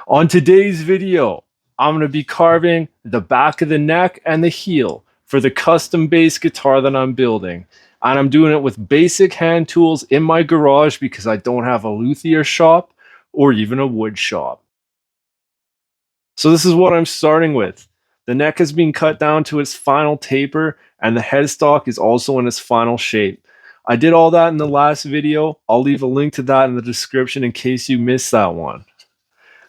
On today's video, I'm going to be carving the back of the neck and the heel for the custom bass guitar that I'm building. And I'm doing it with basic hand tools in my garage because I don't have a luthier shop or even a wood shop. So this is what I'm starting with. The neck has been cut down to its final taper and the headstock is also in its final shape. I did all that in the last video. I'll leave a link to that in the description in case you missed that one.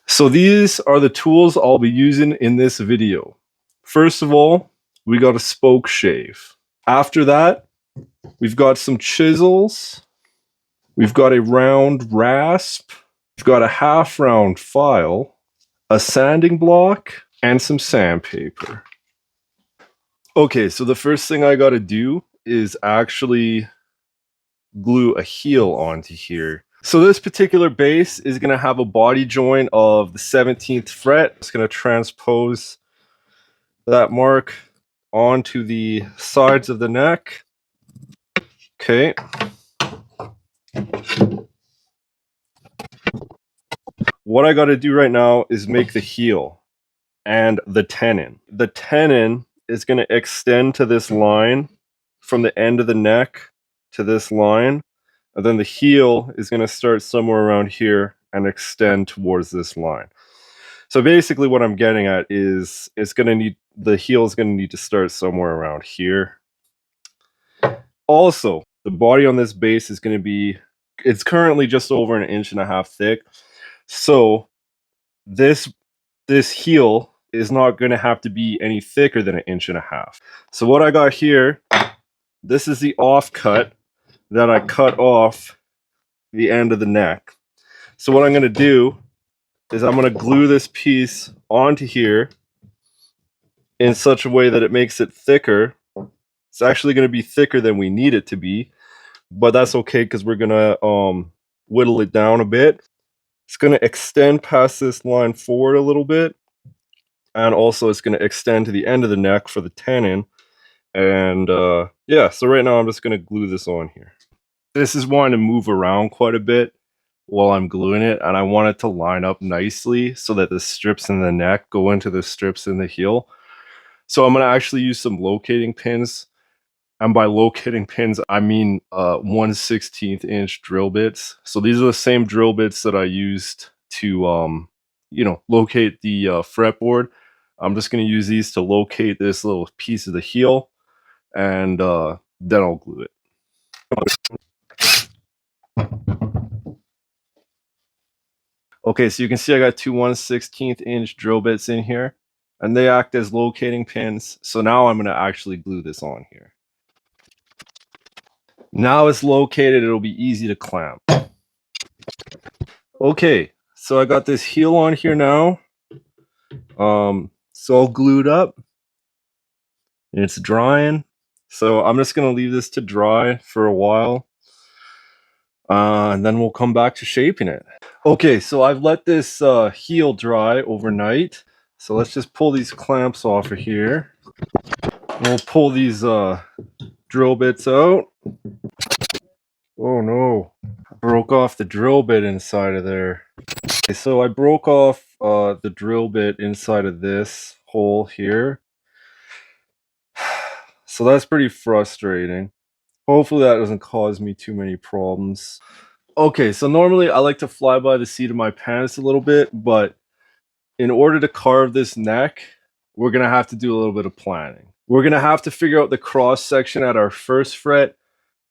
So these are the tools I'll be using in this video. First of all, we got a spoke shave. After that, we've got some chisels. We've got a round rasp. We've got a half round file, a sanding block, and some sandpaper. Okay, so the first thing I gotta do is actually glue a heel onto here. So this particular bass is going to have a body joint of the 17th fret. It's going to transpose that mark onto the sides of the neck. Okay. What I got to do right now is make the heel and the tenon. The tenon is going to extend to this line from the end of the neck to this line. And then the heel is going to start somewhere around here and extend towards this line. So basically what I'm getting at is the heel is going to need to start somewhere around here. Also, the body on this bass is going to be, it's currently just over 1.5 inches thick. So this heel is not going to have to be any thicker than 1.5 inches. So what I got here, this is the offcut that I cut off the end of the neck. So what I'm going to do is I'm going to glue this piece onto here in such a way that it makes it thicker. It's actually going to be thicker than we need it to be, but that's okay because we're going to whittle it down a bit. It's going to extend past this line forward a little bit, and also it's going to extend to the end of the neck for the tenon. And yeah, so right now I'm just going to glue this on here. This is wanting to move around quite a bit while I'm gluing it, and I want it to line up nicely so that the strips in the neck go into the strips in the heel. So I'm going to actually use some locating pins, and by locating pins I mean 1/16 inch drill bits. So these are the same drill bits that I used to locate the fretboard. I'm just going to use these to locate this little piece of the heel, and then I'll glue it. Okay, so you can see I got two 1/16 inch drill bits in here, and they act as locating pins. So now I'm going to actually glue this on here. Now it's located, it'll be easy to clamp. Okay, so I got this heel on here now. It's all glued up, and it's drying. So I'm just going to leave this to dry for a while. And then we'll come back to shaping it. Okay, so I've let this heel dry overnight. So let's just pull these clamps off of here. And we'll pull these drill bits out. Oh no, I broke off the drill bit inside of there. Okay, so I broke off the drill bit inside of this hole here. So that's pretty frustrating. Hopefully that doesn't cause me too many problems. Okay, so normally I like to fly by the seat of my pants a little bit, but in order to carve this neck, we're going to have to do a little bit of planning. We're going to have to figure out the cross section at our 1st fret,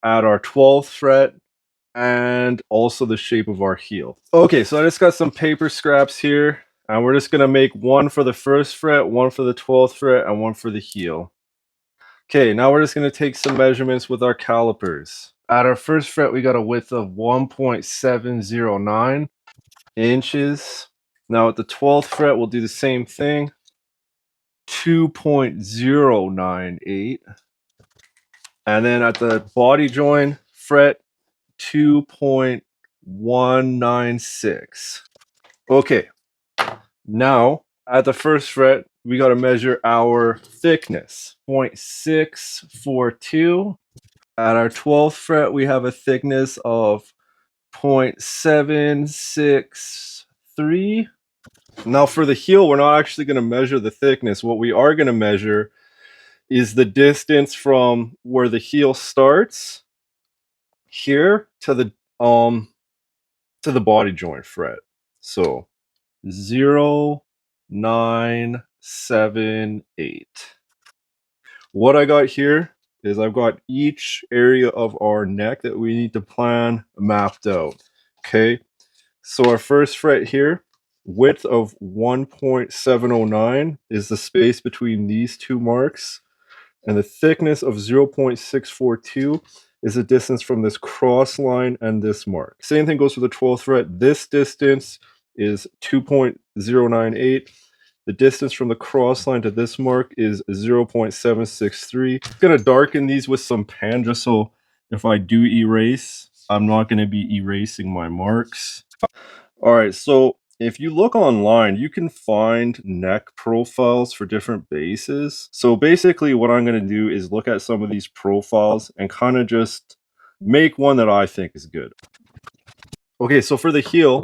at our 12th fret, and also the shape of our heel. Okay, so I just got some paper scraps here, and we're just going to make one for the 1st fret, one for the 12th fret, and one for the heel. Okay, now we're just going to take some measurements with our calipers. At our 1st fret, we got a width of 1.709 inches. Now at the 12th fret, we'll do the same thing, 2.098. And then at the body joint fret, 2.196. Okay, now at the 1st fret, we got to measure our thickness, 0.642. At our 12th fret, we have a thickness of 0.763. Now for the heel, we're not actually going to measure the thickness. What we are going to measure is the distance from where the heel starts here to the body joint fret. So 0, 9, 7, 8. What I got here is I've got each area of our neck that we need to plan mapped out. Okay, so our first fret here, width of 1.709 is the space between these two marks, and the thickness of 0.642 is the distance from this cross line and this mark. Same thing goes for the 12th fret. This distance is 2.098. The distance from the cross line to this mark is 0.763. I'm going to darken these with some pan just so if I do erase, I'm not going to be erasing my marks. All right, so if you look online, you can find neck profiles for different bases. So basically what I'm going to do is look at some of these profiles and kind of just make one that I think is good. Okay, so for the heel,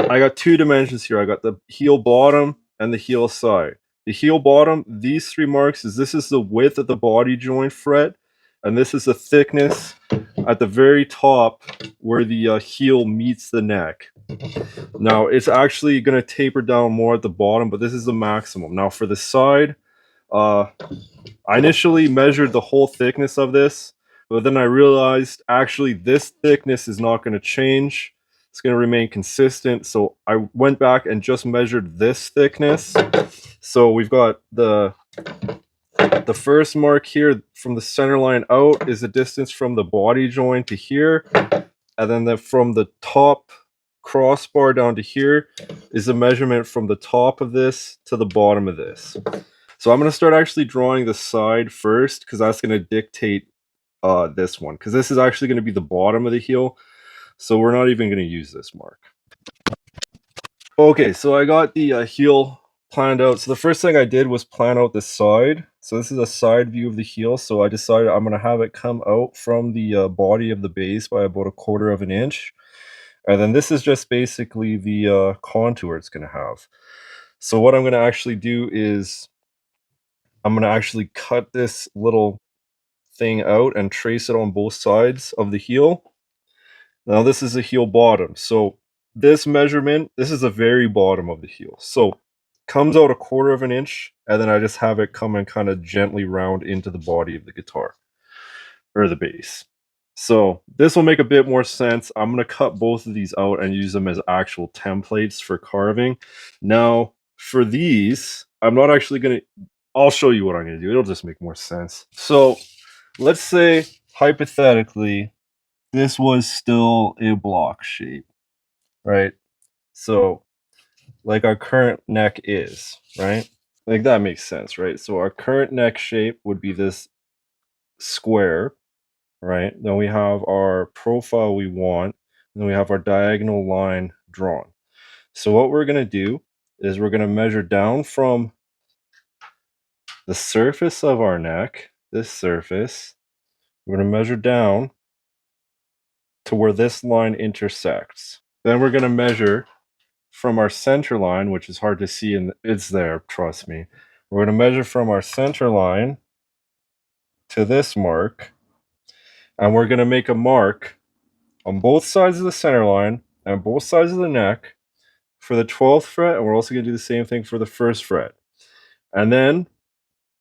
I got two dimensions here. I got the heel bottom and the heel side. The heel bottom, these three marks, this is the width of the body joint fret, and this is the thickness at the very top where the heel meets the neck. Now, it's actually going to taper down more at the bottom, but this is the maximum. Now, for the side, I initially measured the whole thickness of this, but then I realized actually this thickness is not going to change. It's going to remain consistent. So I went back and just measured this thickness. So we've got the first mark here from the center line out is the distance from the body joint to here. And then from the top crossbar down to here is the measurement from the top of this to the bottom of this. So I'm going to start actually drawing the side first because that's going to dictate this one, because this is actually going to be the bottom of the heel. So we're not even going to use this mark. Okay, so I got the heel planned out. So the first thing I did was plan out the side. So this is a side view of the heel. So I decided I'm going to have it come out from the body of the base by about 1/4 of an inch. And then this is just basically the contour it's going to have. So what I'm going to actually do is I'm going to actually cut this little thing out and trace it on both sides of the heel. Now this is the heel bottom. So this measurement, this is the very bottom of the heel. So comes out 1/4 of an inch, and then I just have it come and kind of gently round into the body of the guitar or the bass. So this will make a bit more sense. I'm going to cut both of these out and use them as actual templates for carving. Now for these, I'm not actually going to, I'll show you what I'm going to do. It'll just make more sense. So let's say hypothetically, this was still a block shape, right? So like our current neck is, right? Like that makes sense, right? So our current neck shape would be this square, right? Then we have our profile we want, and then we have our diagonal line drawn. So what we're going to do is we're going to measure down from the surface of our neck, this surface, we're going to measure down to where this line intersects. Then we're going to measure from our center line, which is hard to see, and it's there, trust me. We're going to measure from our center line to this mark, and we're going to make a mark on both sides of the center line and both sides of the neck for the 12th fret, and we're also going to do the same thing for the 1st fret. And then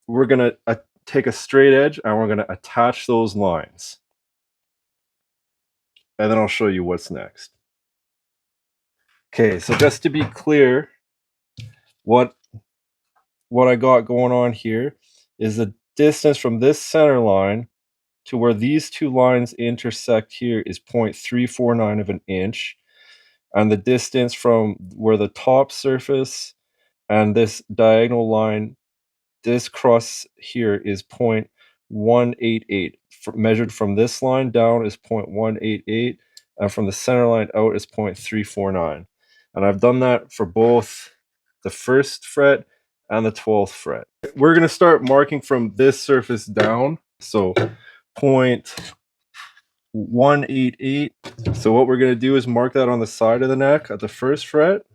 we're going to take a straight edge and we're going to attach those lines. And then I'll show you what's next. Okay, so just to be clear, what I got going on here is the distance from this center line to where these two lines intersect here is 0.349 of an inch. And the distance from where the top surface and this diagonal line, this cross here is 0.188. Measured from this line down is 0.188, and from the center line out is 0.349. And I've done that for both the 1st fret and the 12th fret. We're going to start marking from this surface down. So 0.188. So what we're going to do is mark that on the side of the neck at the 1st fret.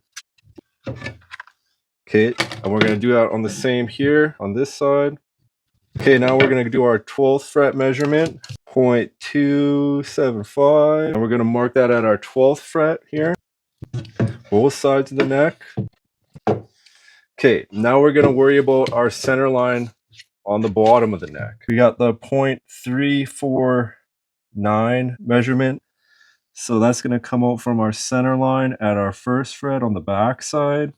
Okay, and we're going to do that on the same here on this side. Okay, now we're going to do our 12th fret measurement, 0.275, and we're going to mark that at our 12th fret here, both sides of the neck. Okay, now we're going to worry about our center line on the bottom of the neck. We got the 0.349 measurement. So that's going to come out from our center line at our first fret on the back side.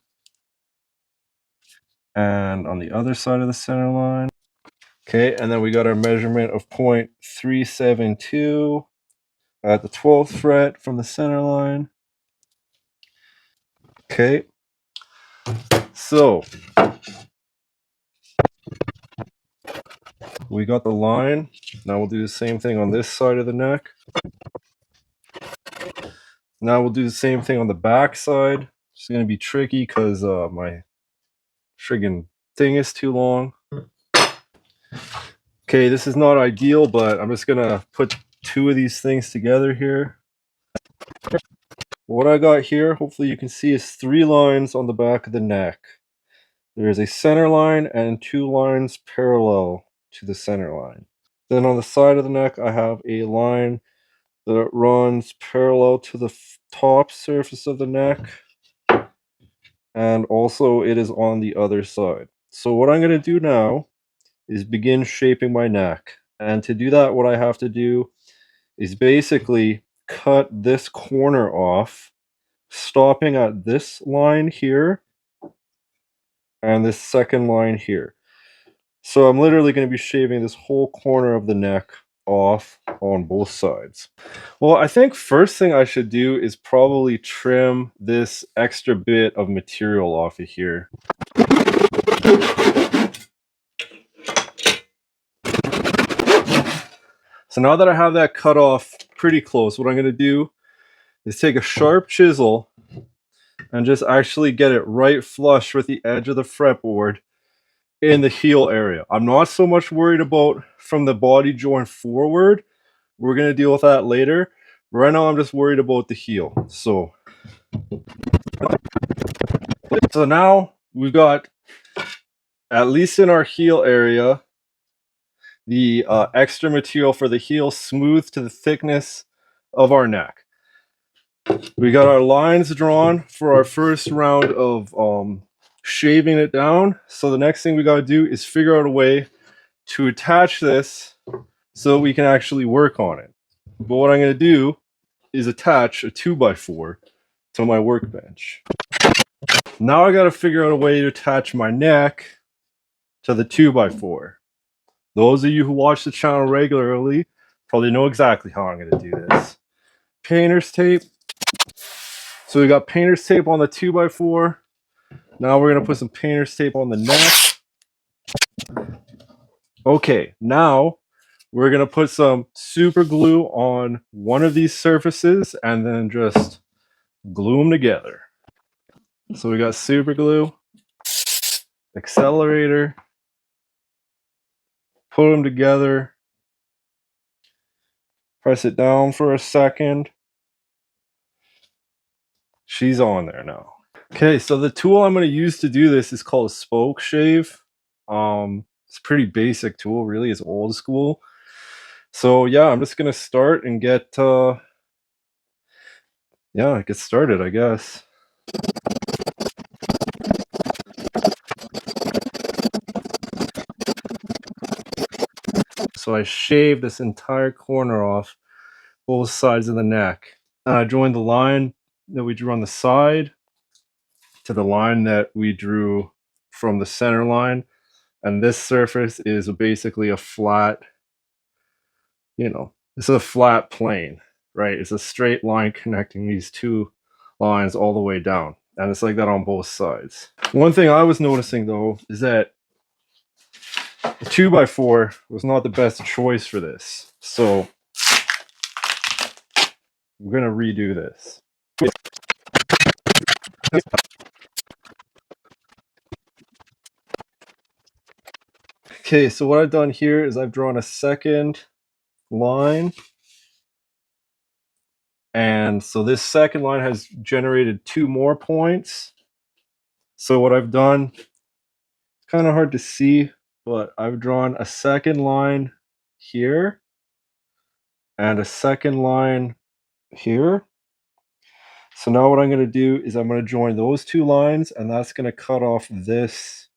And on the other side of the center line. Okay, and then we got our measurement of 0.372 at the 12th fret from the center line. Okay, so we got the line. Now we'll do the same thing on this side of the neck. Now we'll do the same thing on the back side. It's going to be tricky because my friggin' thing is too long. Okay, this is not ideal, but I'm just going to put two of these things together here. What I got here, hopefully you can see, is 3 lines on the back of the neck. There's a center line and 2 lines parallel to the center line. Then on the side of the neck, I have a line that runs parallel to the top surface of the neck, and also it is on the other side. So what I'm going to do now is begin shaping my neck. And to do that, what I have to do is basically cut this corner off, stopping at this line here and this second line here. So I'm literally going to be shaving this whole corner of the neck off on both sides. Well, I think first thing I should do is probably trim this extra bit of material off of here. So now that I have that cut off pretty close, what I'm going to do is take a sharp chisel and just actually get it right flush with the edge of the fretboard in the heel area. I'm not so much worried about from the body joint forward. We're going to deal with that later. Right now I'm just worried about the heel. So now we've got, at least in our heel area, the extra material for the heel smooth to the thickness of our neck. We got our lines drawn for our first round of shaving it down. So the next thing we got to do is figure out a way to attach this so we can actually work on it. But what I'm going to do is attach a 2x4 to my workbench. Now I got to figure out a way to attach my neck to the 2x4. Those of you who watch the channel regularly probably know exactly how I'm going to do this. Painter's tape. So we got painter's tape on the 2x4. Now we're going to put some painter's tape on the neck. Okay, now we're going to put some super glue on one of these surfaces and then just glue them together. So we got super glue, accelerator, put them together, press it down for a second. She's on there now. Okay, so the tool I'm going to use to do this is called a spoke shave. It's a pretty basic tool, really. It's old school. So yeah, I'm just going to start and get started, I guess. So I shaved this entire corner off, both sides of the neck. And I joined the line that we drew on the side to the line that we drew from the center line. And this surface is basically a flat, it's a flat plane, right? It's a straight line connecting these two lines all the way down. And it's like that on both sides. One thing I was noticing though is that the 2x4 was not the best choice for this. So I'm going to redo this. Okay, so what I've done here is I've drawn a second line. And so this second line has generated 2 more points. So what I've done, it's kind of hard to see, but I've drawn a second line here and a second line here. So now what I'm going to do is I'm going to join those two lines, and that's going to cut off this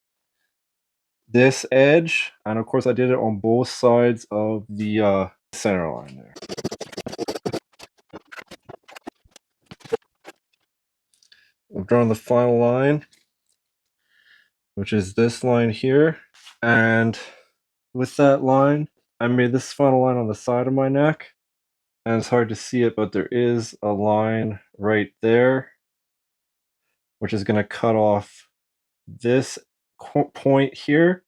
edge. And of course I did it on both sides of the center line there. I've drawn the final line, which is this line here. And with that line, I made this final line on the side of my neck. And it's hard to see it, but there is a line right there, which is going to cut off this point here.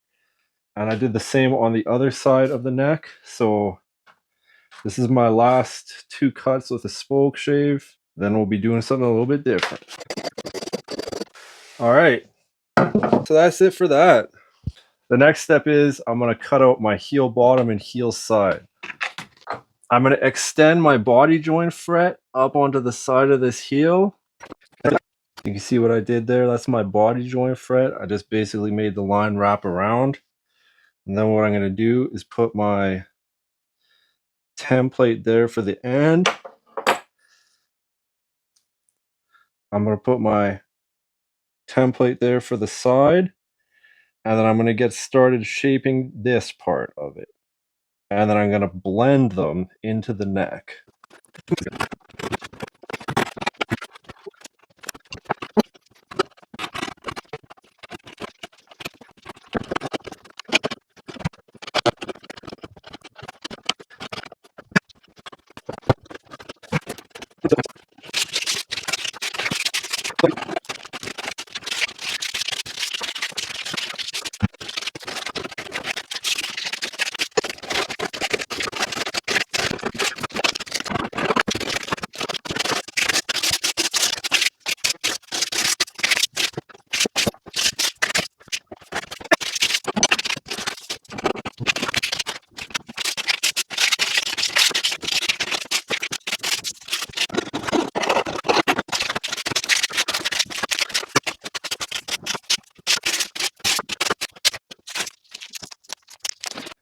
And I did the same on the other side of the neck. So this is my last two cuts with a spoke shave. Then we'll be doing something a little bit different. All right, so that's it for that. The next step is I'm going to cut out my heel bottom and heel side. I'm going to extend my body joint fret up onto the side of this heel. You can see what I did there. That's my body joint fret. I just basically made the line wrap around. And then what I'm going to do is put my template there for the end. I'm going to put my template there for the side. And then I'm going to get started shaping this part of it. And then I'm going to blend them into the neck.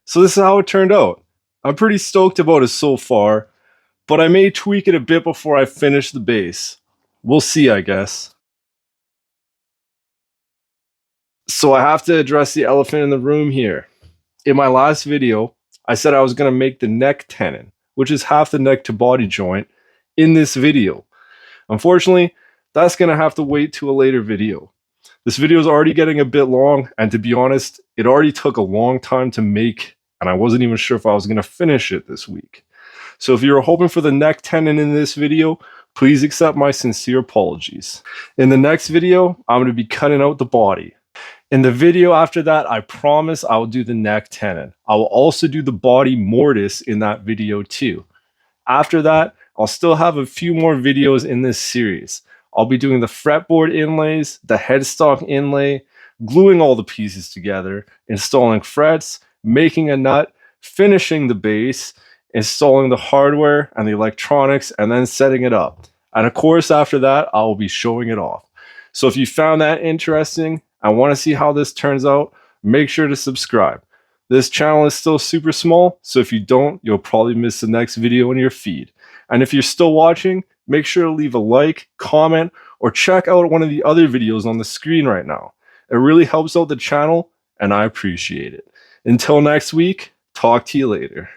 So this is how it turned out. I'm pretty stoked about it so far, but I may tweak it a bit before I finish the base. We'll see, I guess. So I have to address the elephant in the room here. In my last video, I said I was going to make the neck tenon, which is half the neck to body joint, in this video. Unfortunately, that's going to have to wait to a later video. This video is already getting a bit long, and to be honest, it already took a long time to make, and I wasn't even sure if I was going to finish it this week. So if you were hoping for the neck tenon in this video, please accept my sincere apologies. In the next video, I'm going to be cutting out the body. In the video after that, I promise I will do the neck tenon. I will also do the body mortise in that video too. After that, I'll still have a few more videos in this series. I'll be doing the fretboard inlays, the headstock inlay, gluing all the pieces together, installing frets, making a nut, finishing the base, installing the hardware and the electronics, and then setting it up. And of course, after that, I will be showing it off. So if you found that interesting and want to see how this turns out, make sure to subscribe. This channel is still super small, so if you don't, you'll probably miss the next video in your feed. And if you're still watching, make sure to leave a like, comment, or check out one of the other videos on the screen right now. It really helps out the channel, and I appreciate it. Until next week, talk to you later.